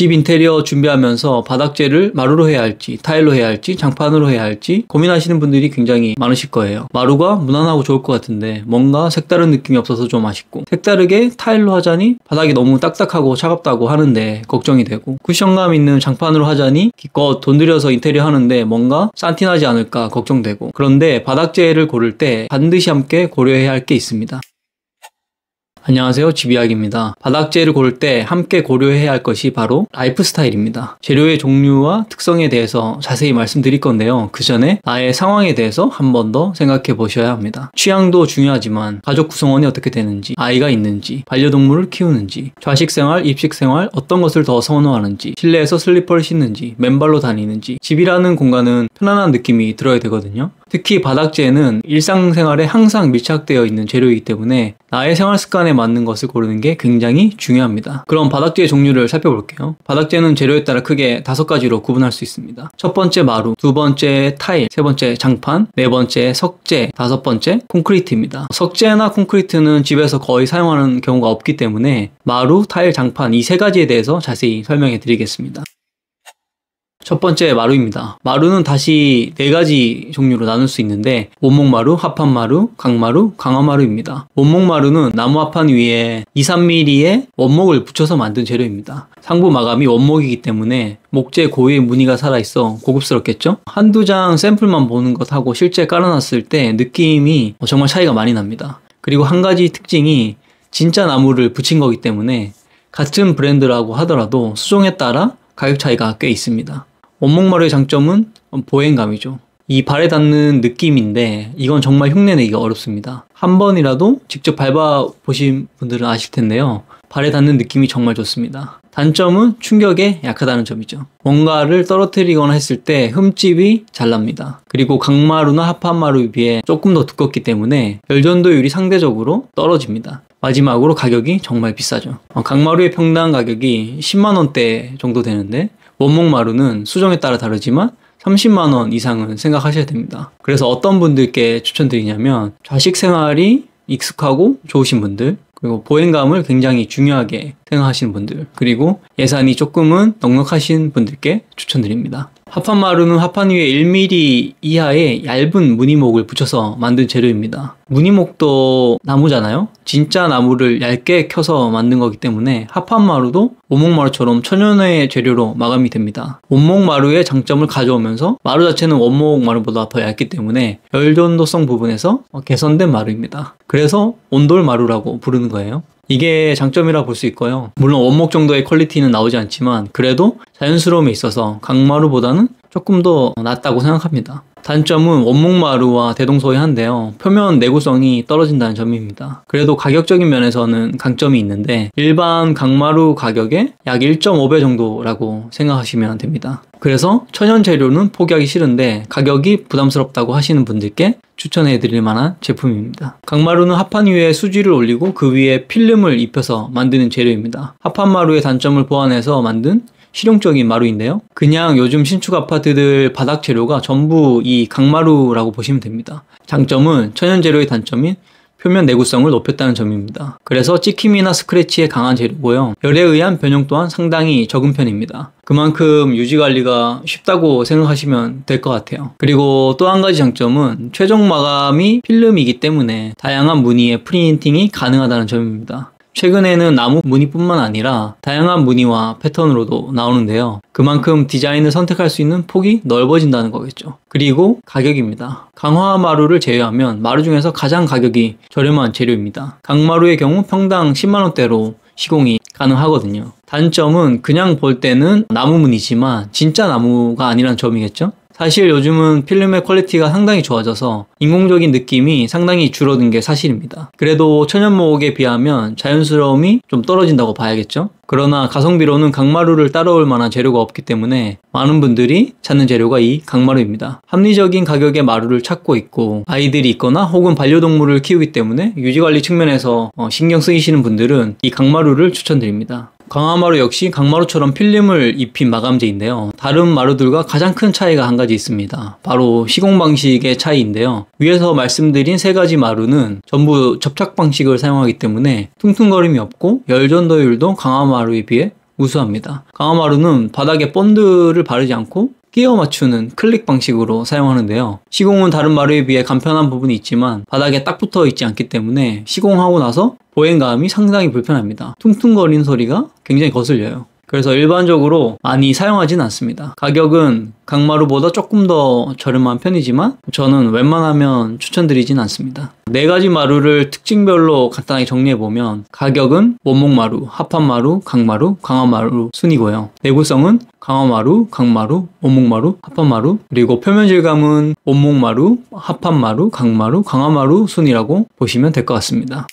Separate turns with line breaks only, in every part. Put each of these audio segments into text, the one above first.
집 인테리어 준비하면서 바닥재를 마루로 해야 할지 타일로 해야 할지 장판으로 해야 할지 고민하시는 분들이 굉장히 많으실 거예요. 마루가 무난하고 좋을 것 같은데 뭔가 색다른 느낌이 없어서 좀 아쉽고, 색다르게 타일로 하자니 바닥이 너무 딱딱하고 차갑다고 하는데 걱정이 되고, 쿠션감 있는 장판으로 하자니 기껏 돈 들여서 인테리어 하는데 뭔가 산티나지 않을까 걱정되고, 그런데 바닥재를 고를 때 반드시 함께 고려해야 할 게 있습니다. 안녕하세요, 집이야기입니다. 바닥재를 고를 때 함께 고려해야 할 것이 바로 라이프 스타일입니다. 재료의 종류와 특성에 대해서 자세히 말씀드릴 건데요. 그 전에 나의 상황에 대해서 한 번 더 생각해 보셔야 합니다. 취향도 중요하지만 가족 구성원이 어떻게 되는지, 아이가 있는지, 반려동물을 키우는지, 좌식생활, 입식생활 어떤 것을 더 선호하는지, 실내에서 슬리퍼를 신는지, 맨발로 다니는지, 집이라는 공간은 편안한 느낌이 들어야 되거든요. 특히 바닥재는 일상생활에 항상 밀착되어 있는 재료이기 때문에 나의 생활 습관에 맞는 것을 고르는 게 굉장히 중요합니다. 그럼 바닥재의 종류를 살펴볼게요. 바닥재는 재료에 따라 크게 5가지로 구분할 수 있습니다. 첫 번째 마루, 두 번째 타일, 세 번째 장판, 네 번째 석재, 다섯 번째 콘크리트입니다. 석재나 콘크리트는 집에서 거의 사용하는 경우가 없기 때문에 마루, 타일, 장판 이 3가지에 대해서 자세히 설명해 드리겠습니다. 첫 번째 마루입니다. 마루는 다시 4가지 종류로 나눌 수 있는데 원목마루, 합판마루, 강마루, 강화마루입니다. 원목마루는 나무 합판 위에 2-3mm의 원목을 붙여서 만든 재료입니다. 상부 마감이 원목이기 때문에 목재 고유의 무늬가 살아있어 고급스럽겠죠? 한두 장 샘플만 보는 것하고 실제 깔아놨을 때 느낌이 정말 차이가 많이 납니다. 그리고 한 가지 특징이 진짜 나무를 붙인 거기 때문에 같은 브랜드라고 하더라도 수종에 따라 가격 차이가 꽤 있습니다. 원목마루의 장점은 보행감이죠. 이 발에 닿는 느낌인데 이건 정말 흉내내기가 어렵습니다. 한 번이라도 직접 밟아보신 분들은 아실 텐데요. 발에 닿는 느낌이 정말 좋습니다. 단점은 충격에 약하다는 점이죠. 뭔가를 떨어뜨리거나 했을 때 흠집이 잘 납니다. 그리고 강마루나 합판마루에 비해 조금 더 두껍기 때문에 열전도율이 상대적으로 떨어집니다. 마지막으로 가격이 정말 비싸죠. 강마루의 평당 가격이 10만원대 정도 되는데 원목마루는 수종에 따라 다르지만 30만원 이상은 생각하셔야 됩니다. 그래서 어떤 분들께 추천드리냐면 좌식 생활이 익숙하고 좋으신 분들, 그리고 보행감을 굉장히 중요하게 생각하시는 분들, 그리고 예산이 조금은 넉넉하신 분들께 추천드립니다. 합판마루는 합판 위에 1mm 이하의 얇은 무늬목을 붙여서 만든 재료입니다. 무늬목도 나무잖아요? 진짜 나무를 얇게 켜서 만든 거기 때문에 합판마루도 원목마루처럼 천연의 재료로 마감이 됩니다. 원목마루의 장점을 가져오면서 마루 자체는 원목마루보다 더 얇기 때문에 열전도성 부분에서 개선된 마루입니다. 그래서 온돌마루라고 부르는 거예요. 이게 장점이라 볼 수 있고요. 물론 원목 정도의 퀄리티는 나오지 않지만 그래도 자연스러움에 있어서 강마루보다는 조금 더 낫다고 생각합니다. 단점은 원목마루와 대동소이한데요. 표면 내구성이 떨어진다는 점입니다. 그래도 가격적인 면에서는 강점이 있는데 일반 강마루 가격의 약 1.5배 정도라고 생각하시면 됩니다. 그래서 천연 재료는 포기하기 싫은데 가격이 부담스럽다고 하시는 분들께 추천해 드릴 만한 제품입니다. 강마루는 합판 위에 수지를 올리고 그 위에 필름을 입혀서 만드는 재료입니다. 합판마루의 단점을 보완해서 만든 실용적인 마루인데요. 그냥 요즘 신축 아파트들 바닥 재료가 전부 이 강마루라고 보시면 됩니다. 장점은 천연 재료의 단점인 표면 내구성을 높였다는 점입니다. 그래서 찍힘이나 스크래치에 강한 재료고요. 열에 의한 변형 또한 상당히 적은 편입니다. 그만큼 유지관리가 쉽다고 생각하시면 될 것 같아요. 그리고 또 한 가지 장점은 최종 마감이 필름이기 때문에 다양한 무늬의 프린팅이 가능하다는 점입니다. 최근에는 나무 무늬뿐만 아니라 다양한 무늬와 패턴으로도 나오는데요. 그만큼 디자인을 선택할 수 있는 폭이 넓어진다는 거겠죠. 그리고 가격입니다. 강화마루를 제외하면 마루 중에서 가장 가격이 저렴한 재료입니다. 강마루의 경우 평당 10만원대로 시공이 가능하거든요. 단점은 그냥 볼 때는 나무 무늬지만 진짜 나무가 아니란 점이겠죠. 사실 요즘은 필름의 퀄리티가 상당히 좋아져서 인공적인 느낌이 상당히 줄어든 게 사실입니다. 그래도 천연목에 비하면 자연스러움이 좀 떨어진다고 봐야겠죠. 그러나 가성비로는 강마루를 따라올 만한 재료가 없기 때문에 많은 분들이 찾는 재료가 이 강마루입니다. 합리적인 가격의 마루를 찾고 있고 아이들이 있거나 혹은 반려동물을 키우기 때문에 유지관리 측면에서 신경 쓰이시는 분들은 이 강마루를 추천드립니다. 강화마루 역시 강마루처럼 필름을 입힌 마감재인데요. 다른 마루들과 가장 큰 차이가 한 가지 있습니다. 바로 시공 방식의 차이인데요. 위에서 말씀드린 3가지 마루는 전부 접착 방식을 사용하기 때문에 퉁퉁거림이 없고 열전도율도 강화마루에 비해 우수합니다. 강화마루는 바닥에 본드를 바르지 않고 끼워 맞추는 클릭 방식으로 사용하는데요. 시공은 다른 마루에 비해 간편한 부분이 있지만 바닥에 딱 붙어 있지 않기 때문에 시공하고 나서 보행감이 상당히 불편합니다. 퉁퉁거리는 소리가 굉장히 거슬려요. 그래서 일반적으로 많이 사용하진 않습니다. 가격은 강마루보다 조금 더 저렴한 편이지만 저는 웬만하면 추천드리진 않습니다. 4가지 마루를 특징별로 간단하게 정리해보면 가격은 원목마루, 합판마루, 강마루, 강화마루 순이고요. 내구성은 강화마루, 강마루, 원목마루, 합판마루, 그리고 표면 질감은 원목마루, 합판마루, 강마루, 강화마루 순이라고 보시면 될 것 같습니다.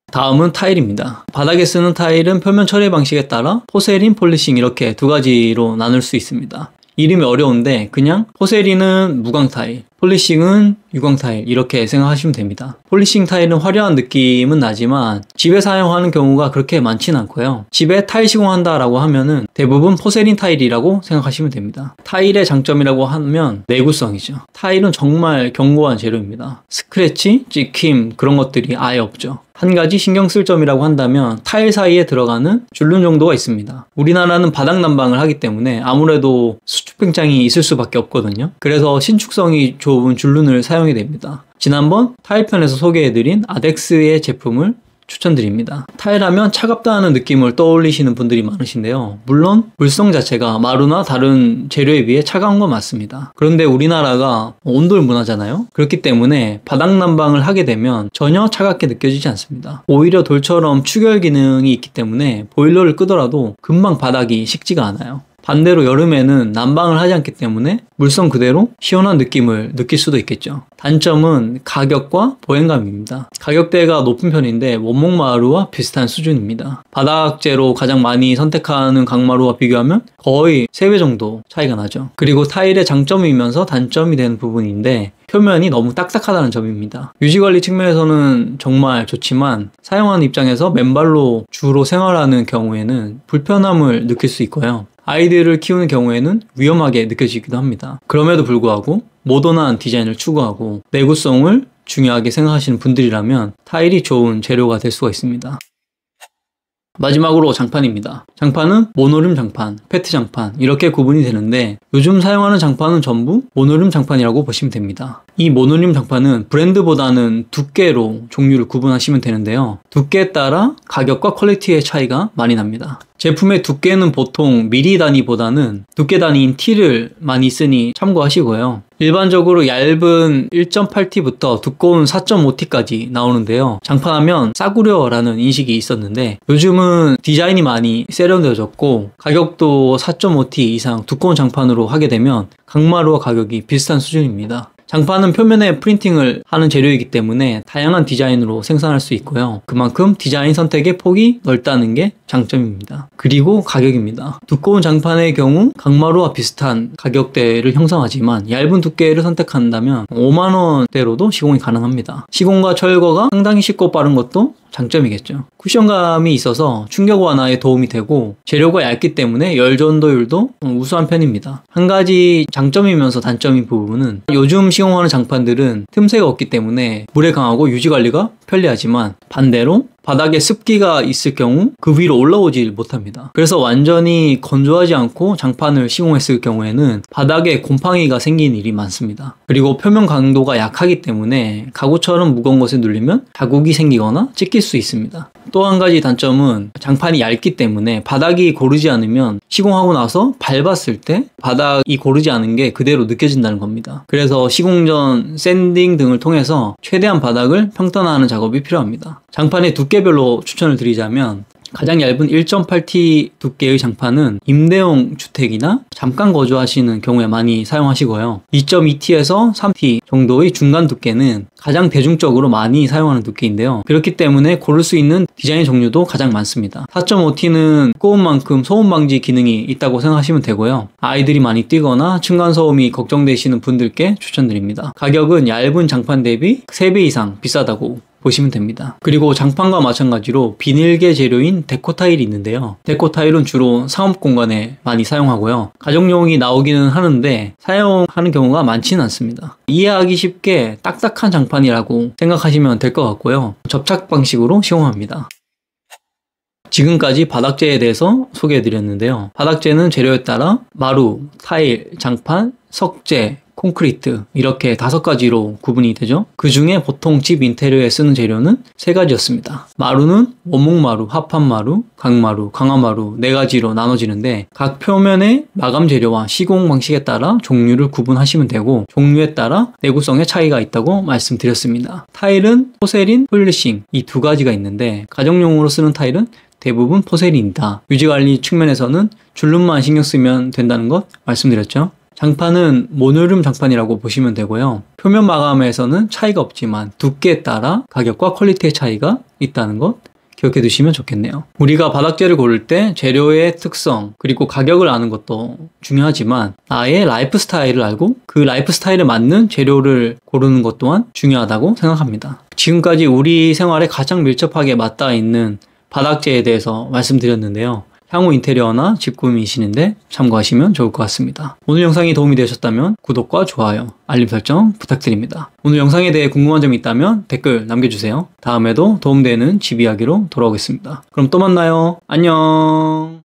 다음은 타일입니다. 바닥에 쓰는 타일은 표면 처리 방식에 따라 포세린, 폴리싱 이렇게 2가지로 나눌 수 있습니다. 이름이 어려운데 그냥 포세린은 무광 타일, 폴리싱은 유광 타일 이렇게 생각하시면 됩니다. 폴리싱 타일은 화려한 느낌은 나지만 집에 사용하는 경우가 그렇게 많지는 않고요. 집에 타일 시공한다 라고 하면은 대부분 포세린 타일이라고 생각하시면 됩니다. 타일의 장점이라고 하면 내구성이죠. 타일은 정말 견고한 재료입니다. 스크래치, 찍힘 그런 것들이 아예 없죠. 한 가지 신경 쓸 점이라고 한다면 타일 사이에 들어가는 줄눈 정도가 있습니다. 우리나라는 바닥 난방을 하기 때문에 아무래도 수축 팽창이 있을 수밖에 없거든요. 그래서 신축성이 좋은 줄눈을 사용이 됩니다. 지난번 타일편에서 소개해드린 아덱스의 제품을 추천드립니다. 타일하면 차갑다는 느낌을 떠올리시는 분들이 많으신데요. 물론 물성 자체가 마루나 다른 재료에 비해 차가운 건 맞습니다. 그런데 우리나라가 온돌 문화잖아요. 그렇기 때문에 바닥 난방을 하게 되면 전혀 차갑게 느껴지지 않습니다. 오히려 돌처럼 추결 기능이 있기 때문에 보일러를 끄더라도 금방 바닥이 식지가 않아요. 반대로 여름에는 난방을 하지 않기 때문에 물성 그대로 시원한 느낌을 느낄 수도 있겠죠. 단점은 가격과 보행감입니다. 가격대가 높은 편인데 원목마루와 비슷한 수준입니다. 바닥재로 가장 많이 선택하는 강마루와 비교하면 거의 3배 정도 차이가 나죠. 그리고 타일의 장점이면서 단점이 되는 부분인데 표면이 너무 딱딱하다는 점입니다. 유지관리 측면에서는 정말 좋지만 사용하는 입장에서 맨발로 주로 생활하는 경우에는 불편함을 느낄 수 있고요. 아이들을 키우는 경우에는 위험하게 느껴지기도 합니다. 그럼에도 불구하고 모던한 디자인을 추구하고 내구성을 중요하게 생각하시는 분들이라면 타일이 좋은 재료가 될 수가 있습니다. 마지막으로 장판입니다. 장판은 모노륨 장판, 페트 장판 이렇게 구분이 되는데 요즘 사용하는 장판은 전부 모노륨 장판이라고 보시면 됩니다. 이 모노륨 장판은 브랜드보다는 두께로 종류를 구분하시면 되는데요. 두께에 따라 가격과 퀄리티의 차이가 많이 납니다. 제품의 두께는 보통 미리 단위보다는 두께 단위인 T를 많이 쓰니 참고하시고요. 일반적으로 얇은 1.8T부터 두꺼운 4.5T까지 나오는데요. 장판하면 싸구려라는 인식이 있었는데 요즘은 디자인이 많이 세련되어졌고 가격도 4.5T 이상 두꺼운 장판으로 하게 되면 강마루와 가격이 비슷한 수준입니다. 장판은 표면에 프린팅을 하는 재료이기 때문에 다양한 디자인으로 생산할 수 있고요. 그만큼 디자인 선택의 폭이 넓다는 게 장점입니다. 그리고 가격입니다. 두꺼운 장판의 경우 강마루와 비슷한 가격대를 형성하지만 얇은 두께를 선택한다면 5만원대로도 시공이 가능합니다. 시공과 철거가 상당히 쉽고 빠른 것도 장점이겠죠. 쿠션감이 있어서 충격 완화에 도움이 되고 재료가 얇기 때문에 열 전도율도 우수한 편입니다. 한 가지 장점이면서 단점인 부분은 요즘 시공하는 장판들은 틈새가 없기 때문에 물에 강하고 유지관리가 편리하지만 반대로 바닥에 습기가 있을 경우 그 위로 올라오질 못합니다. 그래서 완전히 건조하지 않고 장판을 시공했을 경우에는 바닥에 곰팡이가 생기는 일이 많습니다. 그리고 표면 강도가 약하기 때문에 가구처럼 무거운 것에 눌리면 자국이 생기거나 찢길 수 있습니다. 또 한 가지 단점은 장판이 얇기 때문에 바닥이 고르지 않으면 시공하고 나서 밟았을 때 바닥이 고르지 않은 게 그대로 느껴진다는 겁니다. 그래서 시공 전 샌딩 등을 통해서 최대한 바닥을 평탄화하는 작업이 필요합니다. 장판의 두께별로 추천을 드리자면 가장 얇은 1.8T 두께의 장판은 임대용 주택이나 잠깐 거주하시는 경우에 많이 사용하시고요. 2.2T에서 3T 정도의 중간 두께는 가장 대중적으로 많이 사용하는 두께인데요. 그렇기 때문에 고를 수 있는 디자인 종류도 가장 많습니다. 4.5T는 두꺼운 만큼 소음 방지 기능이 있다고 생각하시면 되고요. 아이들이 많이 뛰거나 층간소음이 걱정되시는 분들께 추천드립니다. 가격은 얇은 장판 대비 3배 이상 비싸다고 보시면 됩니다. 그리고 장판과 마찬가지로 비닐계 재료인 데코 타일이 있는데요. 데코 타일은 주로 상업 공간에 많이 사용하고요. 가정용이 나오기는 하는데 사용하는 경우가 많지는 않습니다. 이해하기 쉽게 딱딱한 장판이라고 생각하시면 될 것 같고요. 접착 방식으로 시공합니다. 지금까지 바닥재에 대해서 소개해드렸는데요. 바닥재는 재료에 따라 마루, 타일, 장판, 석재, 콘크리트 이렇게 5가지로 구분이 되죠. 그 중에 보통 집 인테리어에 쓰는 재료는 3가지였습니다. 마루는 원목마루, 합판마루, 강마루, 강화마루 4가지로 나눠지는데 각 표면의 마감 재료와 시공 방식에 따라 종류를 구분하시면 되고 종류에 따라 내구성의 차이가 있다고 말씀드렸습니다. 타일은 포세린, 폴리싱 이 2가지가 있는데 가정용으로 쓰는 타일은 대부분 포세린이다. 유지관리 측면에서는 줄눈만 신경 쓰면 된다는 것 말씀드렸죠. 장판은 모노륨 장판이라고 보시면 되고요. 표면 마감에서는 차이가 없지만 두께에 따라 가격과 퀄리티의 차이가 있다는 것 기억해 두시면 좋겠네요. 우리가 바닥재를 고를 때 재료의 특성 그리고 가격을 아는 것도 중요하지만 나의 라이프 스타일을 알고 그 라이프 스타일에 맞는 재료를 고르는 것 또한 중요하다고 생각합니다. 지금까지 우리 생활에 가장 밀접하게 맞닿아 있는 바닥재에 대해서 말씀드렸는데요. 향후 인테리어나 집 꾸미시는데 참고하시면 좋을 것 같습니다. 오늘 영상이 도움이 되셨다면 구독과 좋아요, 알림 설정 부탁드립니다. 오늘 영상에 대해 궁금한 점이 있다면 댓글 남겨주세요. 다음에도 도움되는 집 이야기로 돌아오겠습니다. 그럼 또 만나요. 안녕.